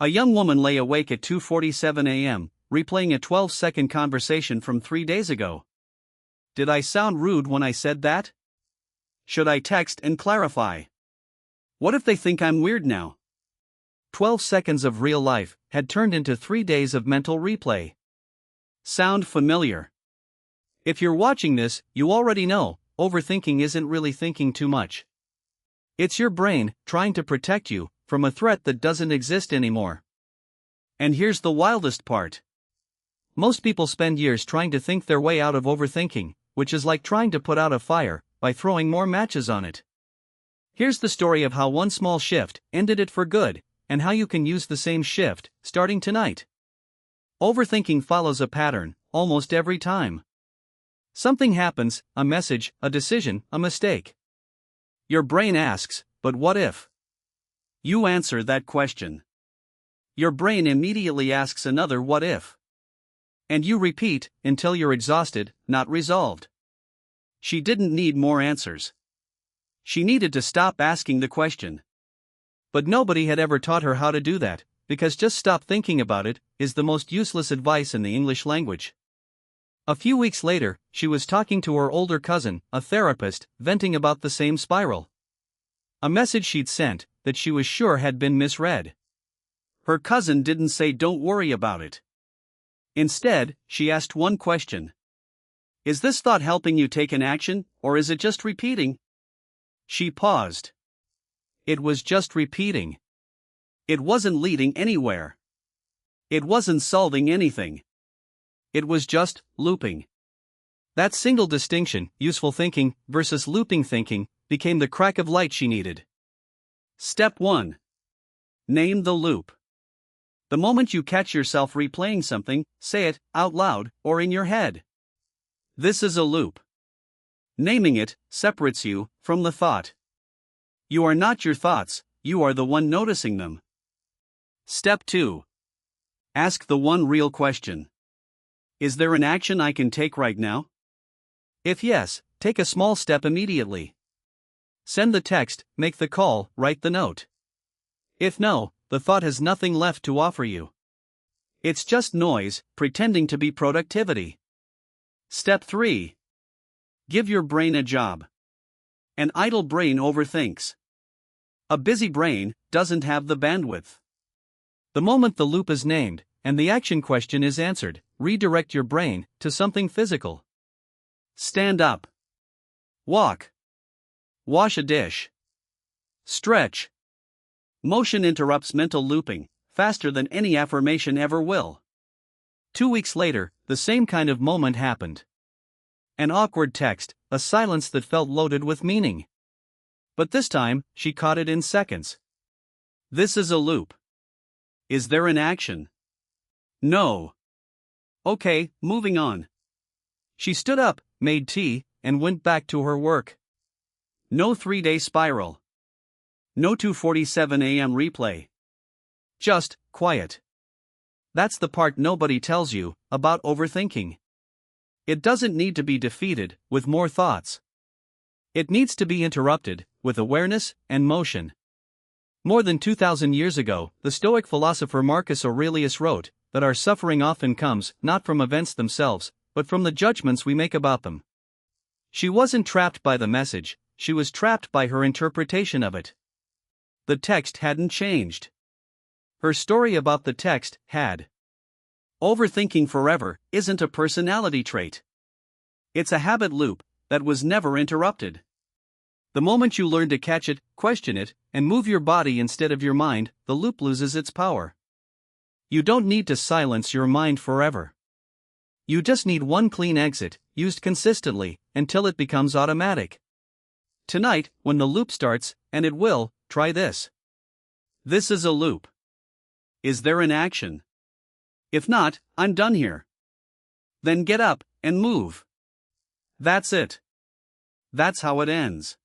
A young woman lay awake at 2:47 a.m., replaying a 12-second conversation from 3 days ago. Did I sound rude when I said that? Should I text and clarify? What if they think I'm weird now? 12 seconds of real life had turned into 3 days of mental replay. Sound familiar? If you're watching this, you already know, overthinking isn't really thinking too much. It's your brain trying to protect you from a threat that doesn't exist anymore. And here's the wildest part. Most people spend years trying to think their way out of overthinking, which is like trying to put out a fire by throwing more matches on it. Here's the story of how one small shift ended it for good, and how you can use the same shift starting tonight. Overthinking follows a pattern almost every time. Something happens, a message, a decision, a mistake. Your brain asks, but what if? You answer that question. Your brain immediately asks another what if. And you repeat until you're exhausted, not resolved. She didn't need more answers. She needed to stop asking the question. But nobody had ever taught her how to do that, because just stop thinking about it is the most useless advice in the English language. A few weeks later, she was talking to her older cousin, a therapist, venting about the same spiral. A message she'd sent that she was sure had been misread. Her cousin didn't say don't worry about it. Instead, she asked one question. Is this thought helping you take an action, or is it just repeating? She paused. It was just repeating. It wasn't leading anywhere. It wasn't solving anything. It was just looping. That single distinction, useful thinking versus looping thinking, became the crack of light she needed. Step 1. Name the loop. The moment you catch yourself replaying something, say it out loud or in your head. This is a loop. Naming it separates you from the thought. You are not your thoughts, you are the one noticing them. Step 2. Ask the one real question. Is there an action I can take right now? If yes, take a small step immediately. Send the text, make the call, write the note. If no, the thought has nothing left to offer you. It's just noise, pretending to be productivity. Step 3. Give your brain a job. An idle brain overthinks. A busy brain doesn't have the bandwidth. The moment the loop is named, and the action question is answered, redirect your brain to something physical. Stand up. Walk. Wash a dish. Stretch. Motion interrupts mental looping faster than any affirmation ever will. 2 weeks later, the same kind of moment happened. An awkward text, a silence that felt loaded with meaning. But this time, she caught it in seconds. This is a loop. Is there an action? No. Okay, moving on. She stood up, made tea, and went back to her work. No 3-day spiral. No 2:47 a.m. replay. Just quiet. That's the part nobody tells you about overthinking. It doesn't need to be defeated with more thoughts. It needs to be interrupted with awareness and motion. More than 2,000 years ago, the Stoic philosopher Marcus Aurelius wrote that our suffering often comes not from events themselves, but from the judgments we make about them. She wasn't trapped by the message, she was trapped by her interpretation of it. The text hadn't changed. Her story about the text had. Overthinking forever isn't a personality trait. It's a habit loop that was never interrupted. The moment you learn to catch it, question it, and move your body instead of your mind, the loop loses its power. You don't need to silence your mind forever. You just need one clean exit, used consistently, until it becomes automatic. Tonight, when the loop starts, and it will, try this. This is a loop. Is there an action? If not, I'm done here. Then get up and move. That's it. That's how it ends.